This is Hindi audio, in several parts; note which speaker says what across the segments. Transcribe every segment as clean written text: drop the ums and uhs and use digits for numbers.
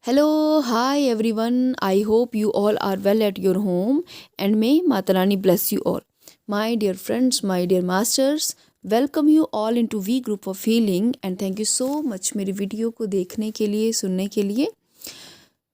Speaker 1: Hello, hi everyone. I hope you all are well at your home and may Matarani bless you all. My dear friends, my dear masters, welcome you all into V Group of Healing and thank you so much मेरी वीडियो को देखने के लिए सुनने के लिए।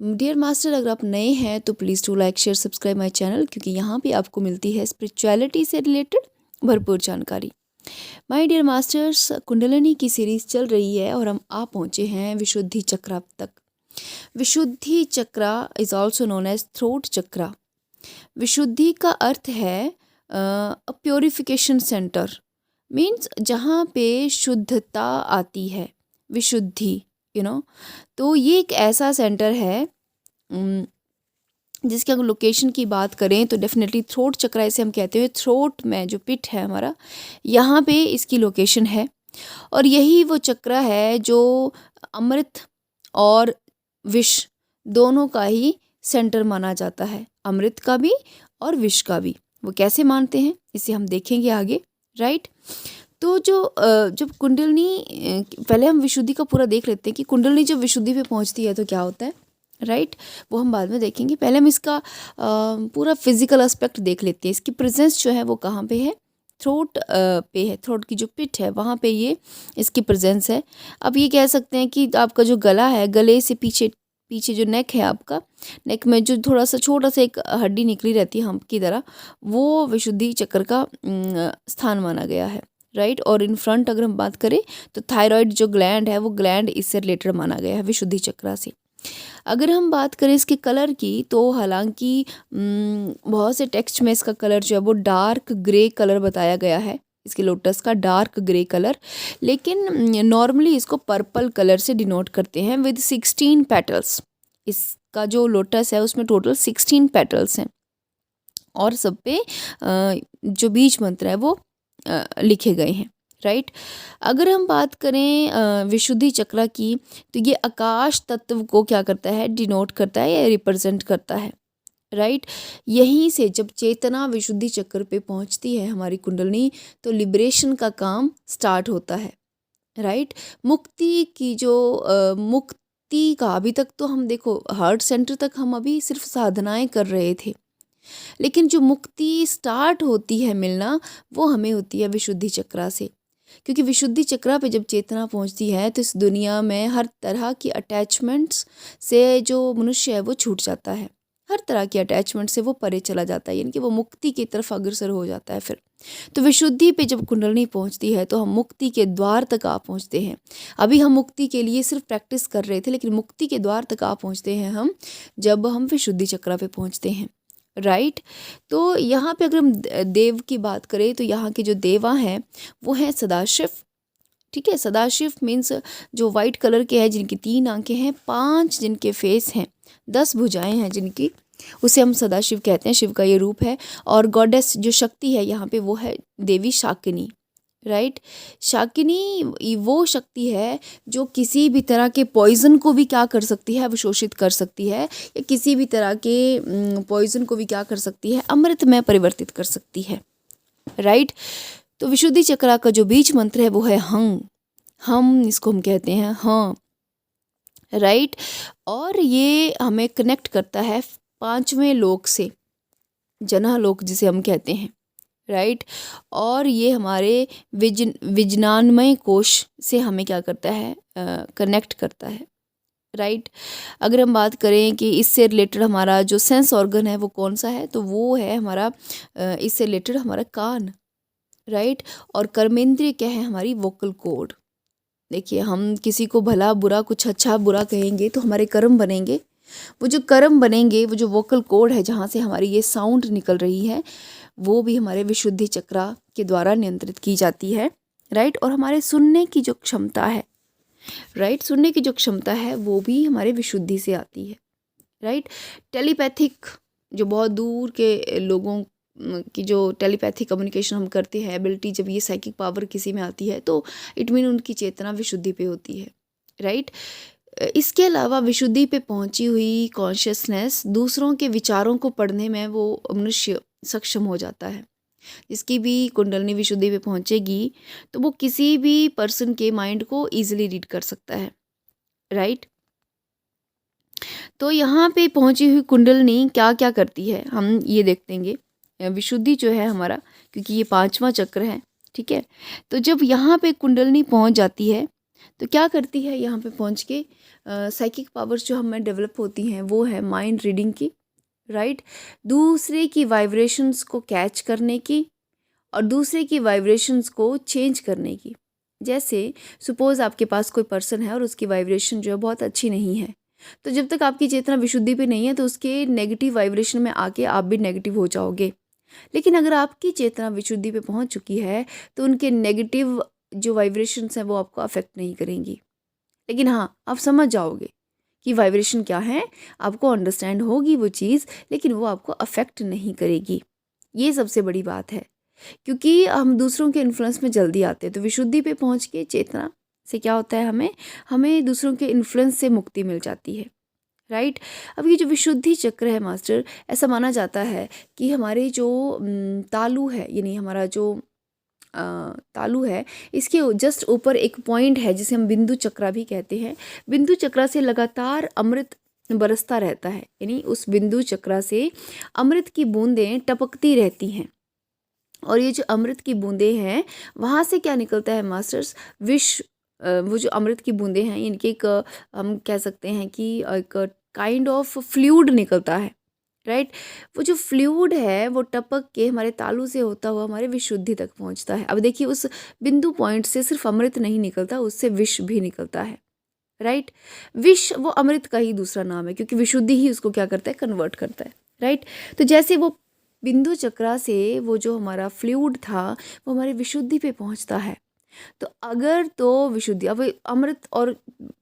Speaker 1: डियर मास्टर, अगर आप नए हैं तो please to like share subscribe my channel क्योंकि यहाँ पे आपको मिलती है स्पिरिचुअलिटी से रिलेटेड भरपूर जानकारी। माय डियर मास्टर्स, कुंडलिनी की सीरीज़ चल रही है और हम आ पहुँचे हैं विशुद्धि चक्र तक। Vishuddhi chakra is also known as throat chakra. Vishuddhi का अर्थ है प्योरिफिकेशन सेंटर, मीन्स जहाँ पे शुद्धता आती है, विशुद्धि तो ये एक ऐसा सेंटर है जिसकी अगर लोकेशन की बात करें तो डेफिनेटली थ्रोट चक्र इसे हम कहते हैं। थ्रोट में जो पिट है हमारा, यहाँ पे इसकी लोकेशन है और यही वो चक्र है जो अमृत और विष दोनों का ही सेंटर माना जाता है, अमृत का भी और विष का भी। वो कैसे मानते हैं इसे हम देखेंगे आगे, राइट। तो जब कुंडलिनी, पहले हम विशुद्धि का पूरा देख लेते हैं कि कुंडलिनी जब विशुद्धि पे पहुंचती है तो क्या होता है, राइट। वो हम बाद में देखेंगे। पहले हम इसका पूरा फिजिकल एस्पेक्ट देख लेते हैं। इसकी प्रेजेंस जो है वो कहाँ पे है, थ्रोट पे है। थ्रोट की जो पिट है वहाँ पे ये इसकी प्रेजेंस है। अब ये कह सकते हैं कि आपका जो गला है, गले से पीछे पीछे जो नेक है, आपका नेक में जो थोड़ा सा छोटा सा एक हड्डी निकली रहती है हम्प की तरह, वो विशुद्धि चक्र का स्थान माना गया है, राइट। और इन फ्रंट अगर हम बात करें तो थायराइड जो ग्लैंड है वो ग्लैंड इससे रिलेटेड माना गया है विशुद्धि चक्र से। अगर हम बात करें इसके कलर की तो हालांकि बहुत से टेक्स्ट में इसका कलर जो है वो डार्क ग्रे कलर बताया गया है, इसके लोटस का डार्क ग्रे कलर, लेकिन नॉर्मली इसको पर्पल कलर से डिनोट करते हैं विद 16 पेटल्स। इसका जो लोटस है उसमें टोटल 16 पेटल्स हैं और सब पे जो बीज मंत्र है वो लिखे गए हैं, राइट। अगर हम बात करें विशुद्धि चक्र की तो ये आकाश तत्व को क्या करता है, डिनोट करता है या रिप्रेजेंट करता है, राइट। यहीं से जब चेतना विशुद्धि चक्र पे पहुंचती है हमारी कुंडलिनी तो लिबरेशन का काम स्टार्ट होता है, राइट। मुक्ति की जो मुक्ति का अभी तक तो हम देखो हार्ट सेंटर तक हम अभी सिर्फ साधनाएं कर रहे थे, लेकिन जो मुक्ति स्टार्ट होती है मिलना वो हमें होती है विशुद्धि चक्र से। क्योंकि विशुद्धि चक्र पे जब चेतना पहुंचती है तो इस दुनिया में हर तरह की अटैचमेंट्स से जो मनुष्य है वो छूट जाता है, हर तरह की अटैचमेंट से वो परे चला जाता है, यानी कि वो मुक्ति की तरफ अग्रसर हो जाता है। फिर तो विशुद्धि पे जब कुंडलिनी पहुंचती है तो हम मुक्ति के द्वार तक आ पहुंचते हैं। अभी हम मुक्ति के लिए सिर्फ प्रैक्टिस कर रहे थे, लेकिन मुक्ति के द्वार तक आ पहुंचते हैं हम जब हम विशुद्धि चक्र पे पहुंचते हैं, राइट। तो यहाँ पे अगर हम देव की बात करें तो यहाँ के जो देवा हैं वो हैं सदाशिव, ठीक है। सदाशिव मीन्स जो वाइट कलर के हैं, जिनकी 3 आंखें हैं, 5 जिनके फेस हैं, 10 भुजाएं हैं जिनकी, उसे हम सदाशिव कहते हैं। शिव का ये रूप है। और गॉडेस जो शक्ति है यहाँ पे वो है देवी शाकिनी, राइट। शाकिनी वो शक्ति है जो किसी भी तरह के पॉइजन को भी क्या कर सकती है, अवशोषित कर सकती है, या किसी भी तरह के पॉइजन को भी क्या कर सकती है, अमृत में परिवर्तित कर सकती है, राइट। तो विशुद्धि चक्र का जो बीज मंत्र है वो है हंग, हम इसको हम कहते हैं हाँ, राइट। और ये हमें कनेक्ट करता है 5वें लोक से, जना लोक जिसे हम कहते हैं, राइट। और ये हमारे विज्ञानमय कोश से हमें क्या करता है, कनेक्ट करता है, राइट। अगर हम बात करें कि इससे रिलेटेड हमारा जो सेंस ऑर्गन है वो कौन सा है, तो वो है हमारा इससे रिलेटेड हमारा कान, राइट। और कर्मेंद्रिय क्या है, हमारी वोकल कॉर्ड। देखिए, हम किसी को भला बुरा, कुछ अच्छा बुरा कहेंगे तो हमारे कर्म बनेंगे, वो जो कर्म बनेंगे, वो जो वोकल कॉर्ड है जहाँ से हमारी ये साउंड निकल रही है वो भी हमारे विशुद्धि चक्र के द्वारा नियंत्रित की जाती है, राइट। और हमारे सुनने की जो क्षमता है, राइट, सुनने की जो क्षमता है वो भी हमारे विशुद्धि से आती है, राइट। टेलीपैथिक जो बहुत दूर के लोगों की जो टेलीपैथिक कम्युनिकेशन हम करते हैं एबिलिटी, जब ये साइकिक पावर किसी में आती है तो इट मीन उनकी चेतना विशुद्धि पे होती है, राइट। इसके अलावा विशुद्धि पे पहुंची हुई कॉन्शियसनेस दूसरों के विचारों को पढ़ने में वो मनुष्य सक्षम हो जाता है। जिसकी भी कुंडलिनी विशुद्धि पे पहुंचेगी तो वो किसी भी पर्सन के माइंड को ईजिली रीड कर सकता है, राइट। तो यहाँ पे पहुँची हुई कुंडलिनी क्या क्या करती है हम ये देखेंगे। विशुद्धि जो है हमारा, क्योंकि ये 5वां चक्र है, ठीक है। तो जब यहाँ पे कुंडलिनी पहुँच जाती है तो क्या करती है, यहाँ पे पहुँच के साइकिक पावर्स जो हमें डेवलप होती हैं वो है माइंड रीडिंग की, राइट, दूसरे की वाइब्रेशंस को कैच करने की और दूसरे की वाइब्रेशंस को चेंज करने की। जैसे सपोज़ आपके पास कोई पर्सन है और उसकी वाइब्रेशन जो है बहुत अच्छी नहीं है, तो जब तक आपकी चेतना विशुद्धि पे नहीं है तो उसके नेगेटिव वाइब्रेशन में आके आप भी नेगेटिव हो जाओगे। लेकिन अगर आपकी चेतना विशुद्धि पे पहुंच चुकी है तो उनके नेगेटिव जो वाइब्रेशंस हैं वो आपको अफेक्ट नहीं करेंगी। लेकिन हाँ, आप समझ जाओगे कि वाइब्रेशन क्या है, आपको अंडरस्टैंड होगी वो चीज़, लेकिन वो आपको अफेक्ट नहीं करेगी। ये सबसे बड़ी बात है, क्योंकि हम दूसरों के इन्फ्लुएंस में जल्दी आते हैं। तो विशुद्धि पे पहुंच के चेतना से क्या होता है, हमें हमें दूसरों के इन्फ्लुएंस से मुक्ति मिल जाती है, राइट। अब ये जो विशुद्धि चक्र है मास्टर, ऐसा माना जाता है कि हमारे जो तालु है, यानी हमारा जो तालु है, इसके जस्ट ऊपर एक पॉइंट है जिसे हम बिंदु चक्रा भी कहते हैं। बिंदु चक्रा से लगातार अमृत बरसता रहता है, यानी उस बिंदु चक्रा से अमृत की बूंदें टपकती रहती हैं। और ये जो अमृत की बूंदें हैं, वहाँ से क्या निकलता है मास्टर्स, विष वो जो अमृत की बूंदें हैं इनके एक हम कह सकते हैं कि एक काइंड ऑफ फ्लूइड निकलता है, राइट। वो जो फ्लूइड है वो टपक के हमारे तालू से होता हुआ हमारे विशुद्धि तक पहुंचता है। अब देखिए, उस बिंदु पॉइंट से सिर्फ अमृत नहीं निकलता, उससे विष भी निकलता है, राइट। विष वो अमृत का ही दूसरा नाम है, क्योंकि विशुद्धि ही उसको क्या करता है, कन्वर्ट करता है, राइट। तो जैसे वो बिंदु चक्रा से वो जो हमारा फ्लूइड था वो हमारी विशुद्धि पे पहुंचता है। तो अगर तो विशुद्धि, अब अमृत और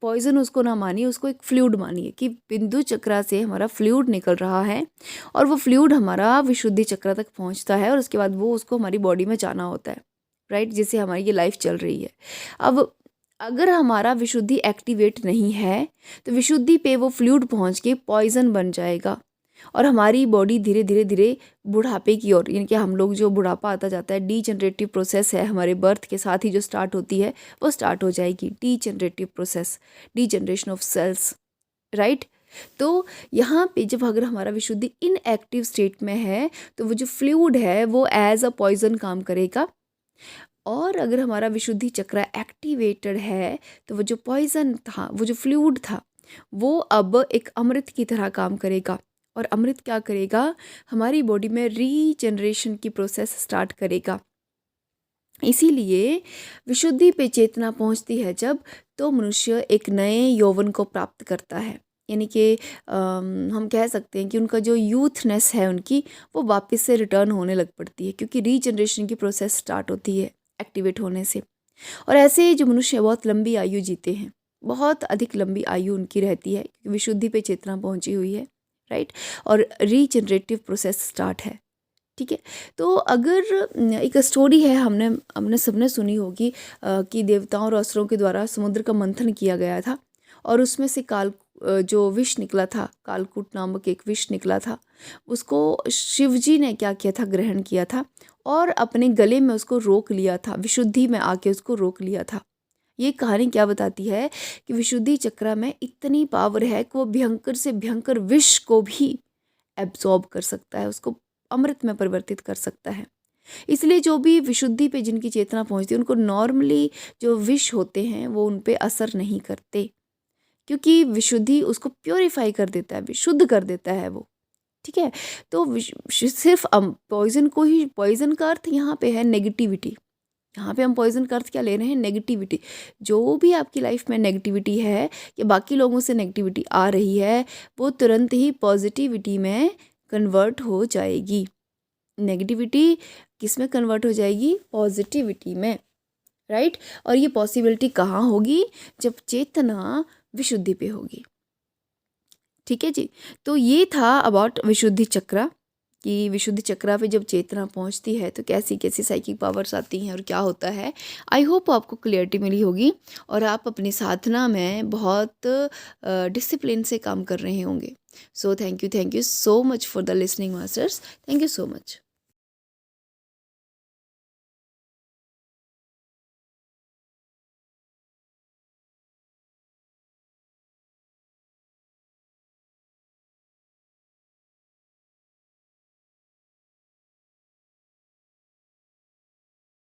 Speaker 1: पॉइजन उसको ना मानिए, उसको एक फ्लूइड मानिए कि बिंदु चक्रा से हमारा फ्लूइड निकल रहा है और वो फ्लूइड हमारा विशुद्धि चक्रा तक पहुंचता है और उसके बाद वो उसको हमारी बॉडी में जाना होता है, राइट, जिससे हमारी ये लाइफ चल रही है। अब अगर हमारा विशुद्धि एक्टिवेट नहीं है तो विशुद्धि पे वो फ्लूइड पहुंच के पॉइजन बन जाएगा और हमारी बॉडी धीरे धीरे धीरे बुढ़ापे की ओर, यानी कि हम लोग जो बुढ़ापा आता जाता है, डीजनरेटिव प्रोसेस है हमारे बर्थ के साथ ही जो स्टार्ट होती है वो स्टार्ट हो जाएगी, degenerative process, degeneration of cells, right. तो यहाँ पे जब अगर हमारा विशुद्धि इनएक्टिव स्टेट में है तो वो जो फ्लूइड है वो एज अ पॉइजन काम करेगा, और अगर हमारा विशुद्धि चक्रा एक्टिवेटेड है तो वो जो पॉइजन था, वो जो फ्लूइड था, वो अब एक अमृत की तरह काम करेगा। और अमृत क्या करेगा, हमारी बॉडी में रीजनरेशन की प्रोसेस स्टार्ट करेगा। इसीलिए विशुद्धि पे चेतना पहुंचती है जब, तो मनुष्य एक नए यौवन को प्राप्त करता है, यानी कि हम कह सकते हैं कि उनका जो यूथनेस है उनकी वो वापस से रिटर्न होने लग पड़ती है, क्योंकि रीजनरेशन की प्रोसेस स्टार्ट होती है एक्टिवेट होने से। और ऐसे जो मनुष्य बहुत लंबी आयु जीते हैं, बहुत अधिक लंबी आयु उनकी रहती है क्योंकि विशुद्धि पे चेतना पहुंची हुई है, राइट, और रीजनरेटिव प्रोसेस स्टार्ट है, ठीक है। तो अगर एक स्टोरी है, हमने हमने सबने सुनी होगी कि देवताओं और असुरों के द्वारा समुद्र का मंथन किया गया था और उसमें से जो विष निकला था, कालकूट नामक एक विष निकला था, उसको शिवजी ने क्या किया था, ग्रहण किया था और अपने गले में उसको रोक लिया था, विशुद्धि में आके उसको रोक लिया था। ये कहानी क्या बताती है कि विशुद्धि चक्र में इतनी पावर है कि वो भयंकर से भयंकर विष को भी एब्जॉर्ब कर सकता है, उसको अमृत में परिवर्तित कर सकता है। इसलिए जो भी विशुद्धि पे जिनकी चेतना पहुंचती है उनको नॉर्मली जो विष होते हैं वो उन पे असर नहीं करते, क्योंकि विशुद्धि उसको प्योरीफाई कर देता है, विशुद्ध कर देता है वो, ठीक है। तो सिर्फ पॉइजन को ही, पॉइजन का अर्थ यहाँ पे है नेगेटिविटी। यहाँ पे हम पॉइजन का अर्थ क्या ले रहे हैं, नेगेटिविटी। जो भी आपकी लाइफ में नेगेटिविटी है या बाकी लोगों से नेगेटिविटी आ रही है वो तुरंत ही पॉजिटिविटी में कन्वर्ट हो जाएगी। नेगेटिविटी किस में कन्वर्ट हो जाएगी, पॉजिटिविटी में, राइट। और ये पॉसिबिलिटी कहाँ होगी, जब चेतना विशुद्धि पे होगी, ठीक है जी। तो ये था अबाउट विशुद्धि चक्रा, कि विशुद्धि चक्रा पे जब चेतना पहुंचती है तो कैसी कैसी साइकिक पावर्स आती हैं और क्या होता है। आई होप आपको क्लियरिटी मिली होगी और आप अपनी साधना में बहुत डिसिप्लिन से काम कर रहे होंगे। So thank you so much for the listening masters, thank you so much.